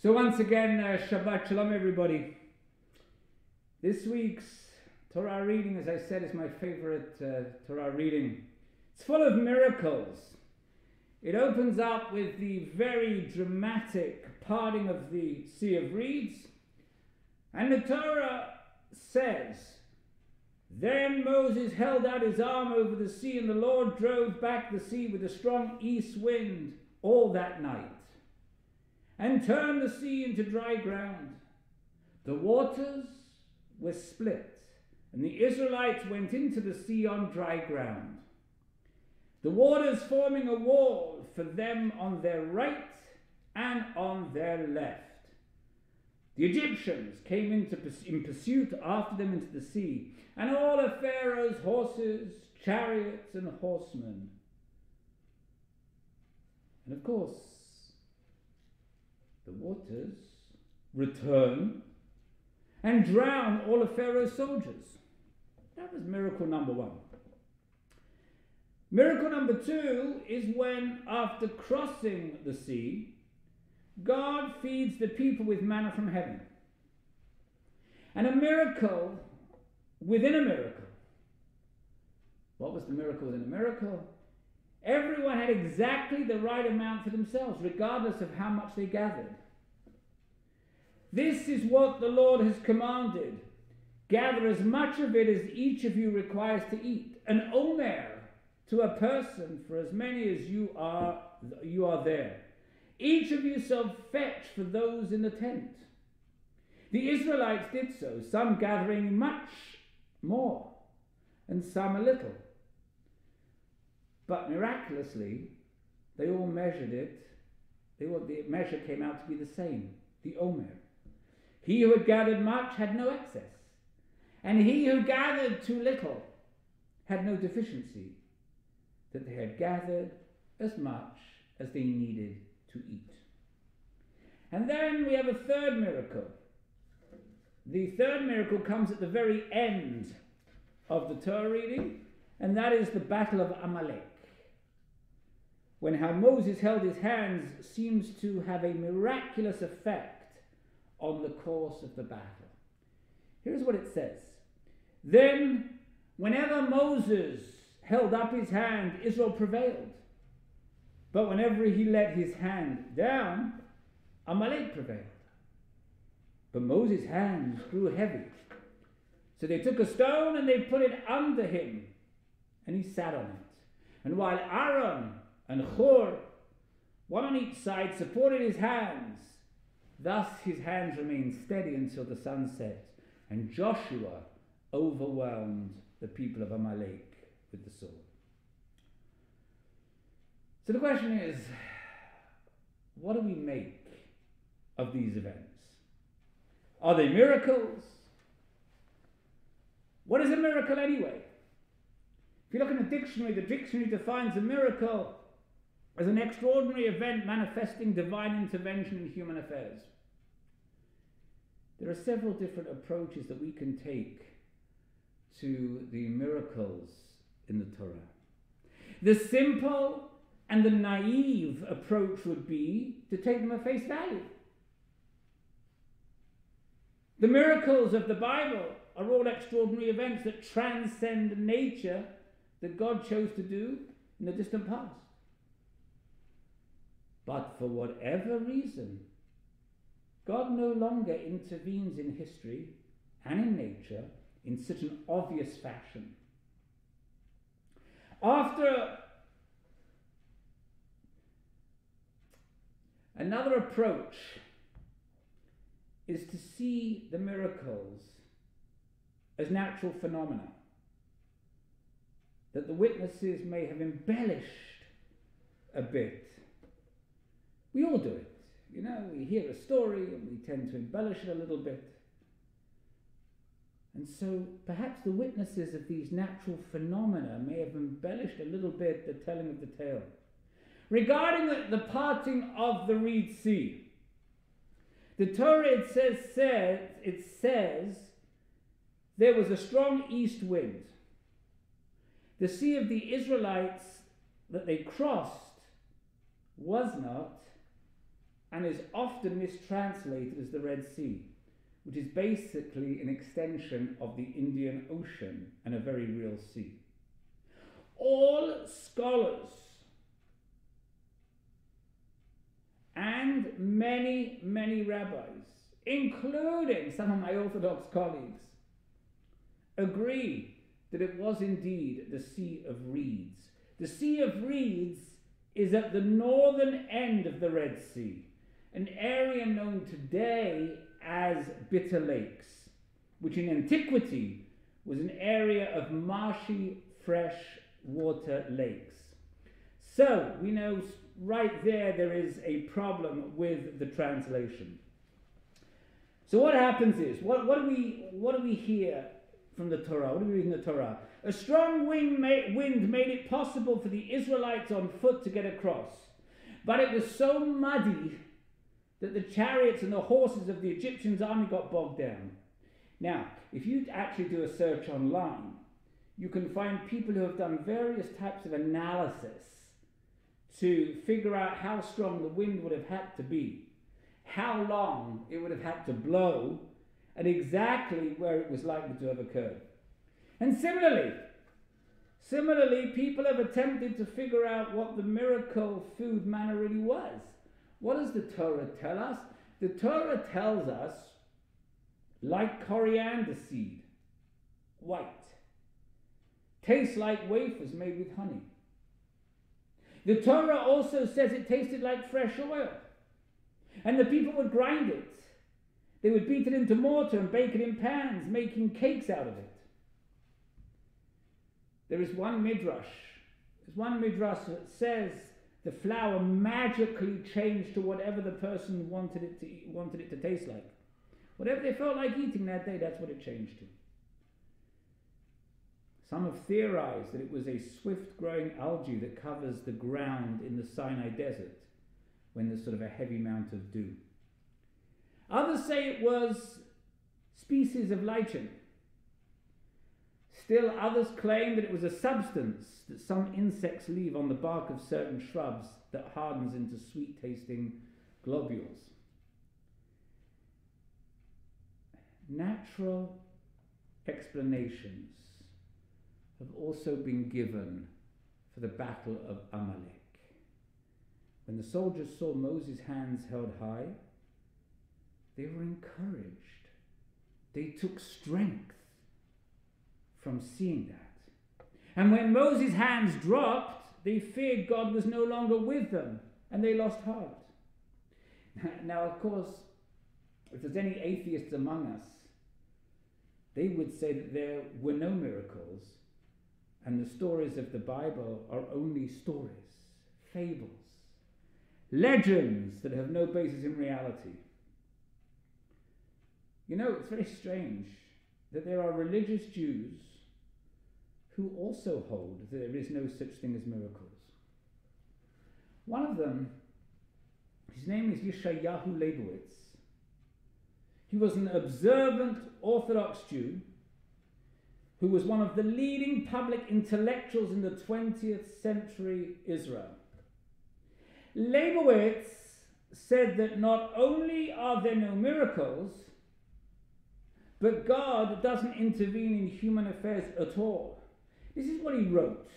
So once again, Shabbat Shalom everybody. This week's Torah reading, as I said, is my favorite Torah reading. It's full of miracles. It opens up with the very dramatic parting of the Sea of Reeds. And the Torah says, "Then Moses held out his arm over the sea, and the Lord drove back the sea with a strong east wind all that night, and turned the sea into dry ground. The waters were split, and the Israelites went into the sea on dry ground, the waters forming a wall for them on their right and on their left. The Egyptians came in pursuit after them into the sea, and all of Pharaoh's horses, chariots, and horsemen." And of course, the waters returned and drowned all of Pharaoh's soldiers. That was miracle number one. Miracle number two is when, after crossing the sea, God feeds the people with manna from heaven. And a miracle within a miracle. What was the miracle within a miracle? Everyone had exactly the right amount for themselves, regardless of how much they gathered. "This is what the Lord has commanded. Gather as much of it as each of you requires to eat, an omer to a person for as many as you are there. Each of you shall fetch for those in the tent." The Israelites did so, some gathering much more, and some a little. But miraculously, they all measured it. The measure came out to be the same, the omer. He who had gathered much had no excess, and he who gathered too little had no deficiency, that they had gathered as much as they needed to eat. And then we have a third miracle. The third miracle comes at the very end of the Torah reading, and that is the battle of Amalek, when how Moses held his hands seems to have a miraculous effect on the course of the battle. Here's what it says. "Then, whenever Moses held up his hand, Israel prevailed. But whenever he let his hand down, Amalek prevailed. But Moses' hands grew heavy. So they took a stone and they put it under him, and he sat on it. And while Aaron and Hur, one on each side, supported his hands, thus his hands remained steady until the sun set, and Joshua overwhelmed the people of Amalek with the sword." So the question is, what do we make of these events? Are they miracles? What is a miracle anyway? If you look in the dictionary defines a miracle as an extraordinary event manifesting divine intervention in human affairs. There are several different approaches that we can take to the miracles in the Torah. The simple and the naive approach would be to take them at face value. The miracles of the Bible are all extraordinary events that transcend nature that God chose to do in the distant past. But for whatever reason, God no longer intervenes in history and in nature in such an obvious fashion. Another approach is to see the miracles as natural phenomena that the witnesses may have embellished a bit. We all do it. We hear a story and we tend to embellish it a little bit. And so perhaps the witnesses of these natural phenomena may have embellished a little bit the telling of the tale. Regarding the parting of the Reed Sea, the Torah, it says there was a strong east wind. The sea of the Israelites that they crossed was not and is often mistranslated as the Red Sea, which is basically an extension of the Indian Ocean and a very real sea. All scholars and many, many rabbis, including some of my Orthodox colleagues, agree that it was indeed the Sea of Reeds. The Sea of Reeds is at the northern end of the Red Sea, an area known today as Bitter Lakes, which in antiquity was an area of marshy, fresh water lakes. So we know right there is a problem with the translation. So what happens is, what do we hear from the Torah? What do we read in the Torah? A strong wind made it possible for the Israelites on foot to get across, but it was so muddy that the chariots and the horses of the Egyptians' army got bogged down. Now, if you actually do a search online, you can find people who have done various types of analysis to figure out how strong the wind would have had to be, how long it would have had to blow, and exactly where it was likely to have occurred. And similarly, people have attempted to figure out what the miracle food manna really was. What does the Torah tell us? The Torah tells us, like coriander seed, white, tastes like wafers made with honey. The Torah also says it tasted like fresh oil, and the people would grind it. They would beat it into mortar and bake it in pans, making cakes out of it. There is one midrash that says the flour magically changed to whatever the person wanted it to taste like. Whatever they felt like eating that day, that's what it changed to. Some have theorized that it was a swift-growing algae that covers the ground in the Sinai desert when there's sort of a heavy amount of dew. Others say it was species of lichen. Still others claim that it was a substance that some insects leave on the bark of certain shrubs that hardens into sweet-tasting globules. Natural explanations have also been given for the battle of Amalek. When the soldiers saw Moses' hands held high, they were encouraged. They took strength from seeing that. And when Moses' hands dropped, they feared God was no longer with them, and they lost heart. Now, of course, if there's any atheists among us, they would say that there were no miracles, and the stories of the Bible are only stories, fables, legends that have no basis in reality. You know, it's very strange that there are religious Jews who also hold that there is no such thing as miracles. One of them, his name is Yeshayahu Leibowitz. He was an observant Orthodox Jew who was one of the leading public intellectuals in the 20th century Israel. Leibowitz said that not only are there no miracles, but God doesn't intervene in human affairs at all. This is what he wrote.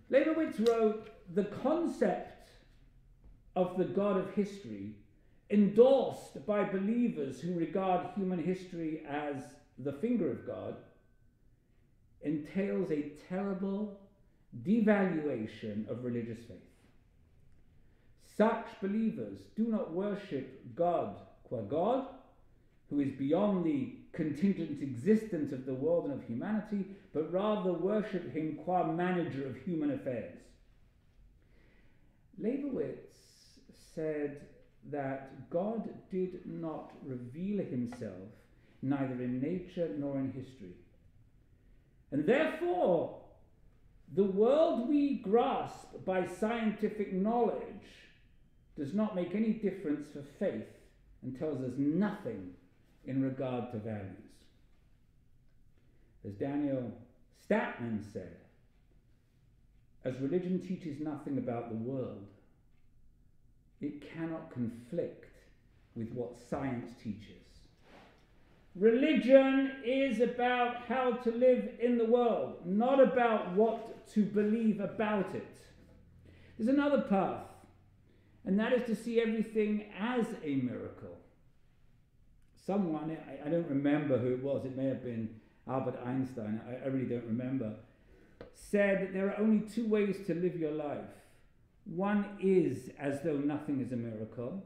Leibowitz wrote, the concept of the God of history, endorsed by believers who regard human history as the finger of God, entails a terrible devaluation of religious faith. Such believers do not worship God qua God, who is beyond the contingent existence of the world and of humanity, but rather worship him qua manager of human affairs. Leibowitz said that God did not reveal himself neither in nature nor in history. And therefore, the world we grasp by scientific knowledge does not make any difference for faith and tells us nothing in regard to values. As Daniel Statman said, as religion teaches nothing about the world, It cannot conflict with what science teaches. Religion is about how to live in the world, not about what to believe about it. There's another path, and that is to see everything as a miracle. Someone, I don't remember who it was, it may have been Albert Einstein, I really don't remember, said that there are only two ways to live your life. One is as though nothing is a miracle,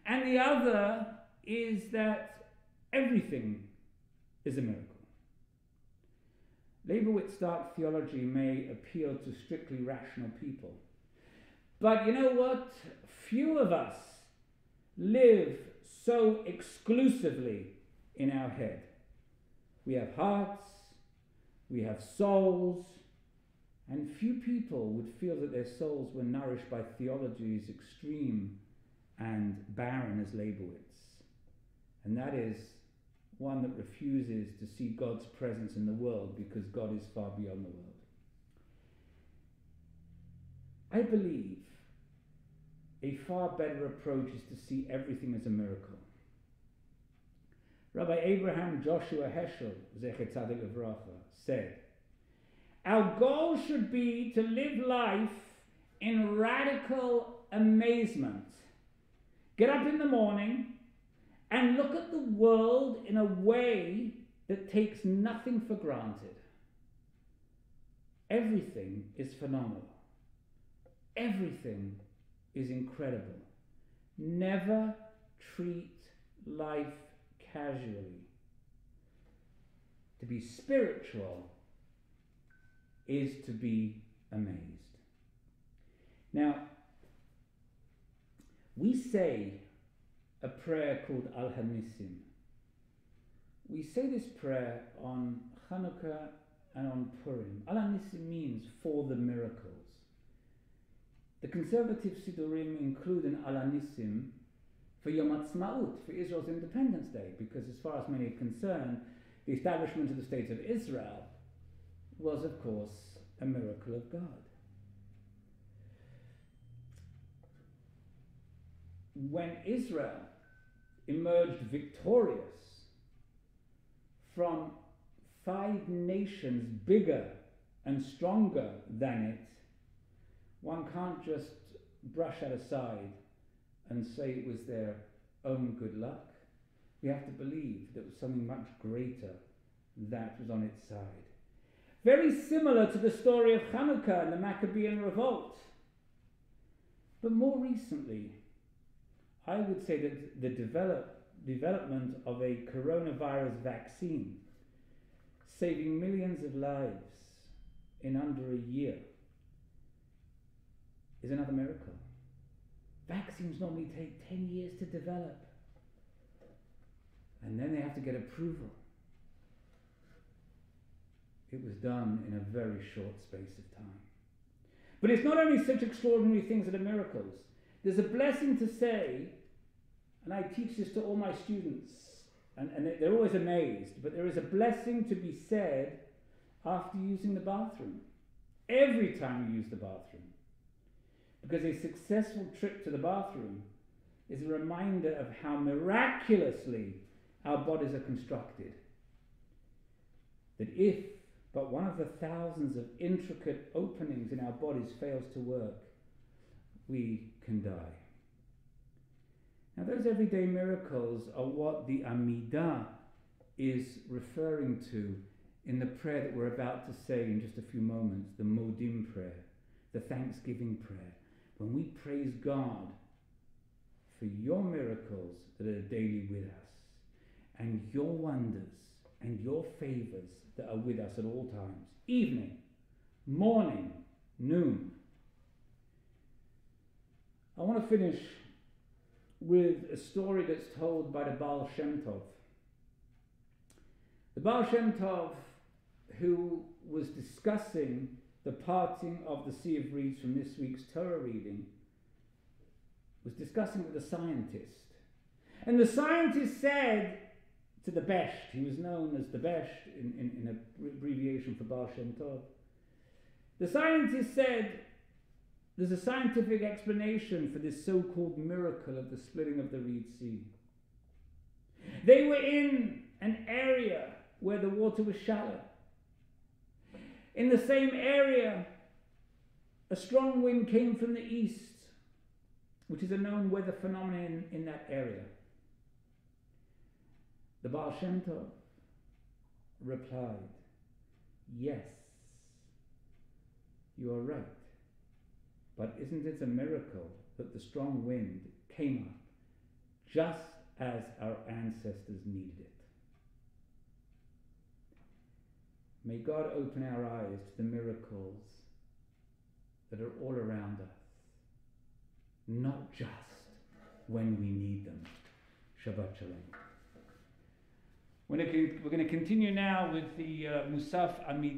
and the other is that everything is a miracle. Leibowitz-Stark theology may appeal to strictly rational people, but you know what? Few of us live so exclusively in our head. We have hearts, we have souls, and few people would feel that their souls were nourished by theology as extreme and barren as Leibowitz. And that is one that refuses to see God's presence in the world because God is far beyond the world. I believe a far better approach is to see everything as a miracle. Rabbi Abraham Joshua Heschel, Zecher Tzaddik Livracha, said, "Our goal should be to live life in radical amazement. Get up in the morning and look at the world in a way that takes nothing for granted. Everything is phenomenal. Everything is incredible. Never treat life casually. To be spiritual is to be amazed." Now, we say a prayer called Al Hanissim. We say this prayer on Hanukkah and on Purim. Al Hanissim means for the miracles. The conservative Sidurim include an Al Hanissim for Yom Ha'atzmaut, for Israel's Independence Day, because as far as many are concerned, the establishment of the State of Israel was, of course, a miracle of God. When Israel emerged victorious from 5 nations bigger and stronger than it, one can't just brush that aside and say it was their own good luck. We have to believe that it was something much greater that was on its side. Very similar to the story of Hanukkah and the Maccabean revolt. But more recently, I would say that the development of a coronavirus vaccine, saving millions of lives in under a year, is another miracle. Vaccines normally take 10 years to develop, and then they have to get approval. It was done in a very short space of time. But it's not only such extraordinary things that are miracles. There's a blessing to say, and I teach this to all my students, and they're always amazed, but there is a blessing to be said after using the bathroom. Every time you use the bathroom. Because a successful trip to the bathroom is a reminder of how miraculously our bodies are constructed. That if but one of the thousands of intricate openings in our bodies fails to work, we can die. Now those everyday miracles are what the Amidah is referring to in the prayer that we're about to say in just a few moments, the Modim prayer, the Thanksgiving prayer, when we praise God for your miracles that are daily with us, and your wonders and your favors that are with us at all times, evening, morning, noon. I want to finish with a story that's told by the Baal Shem Tov. The Baal Shem Tov, who was discussing the parting of the Sea of Reeds from this week's Torah reading, was discussing with a scientist. And the scientist said to the Besht, he was known as the Besht in an abbreviation for Baal Shem Tov, the scientist said, There's a scientific explanation for this so-called miracle of the splitting of the Reed Sea. They were in an area where the water was shallow. In the same area, a strong wind came from the east, which is a known weather phenomenon in that area. The Baal Shem Tov replied, yes, you are right. But isn't it a miracle that the strong wind came up just as our ancestors needed it? May God open our eyes to the miracles that are all around us, not just when we need them. Shabbat Shalom. We're going to continue now with the Musaf Amid.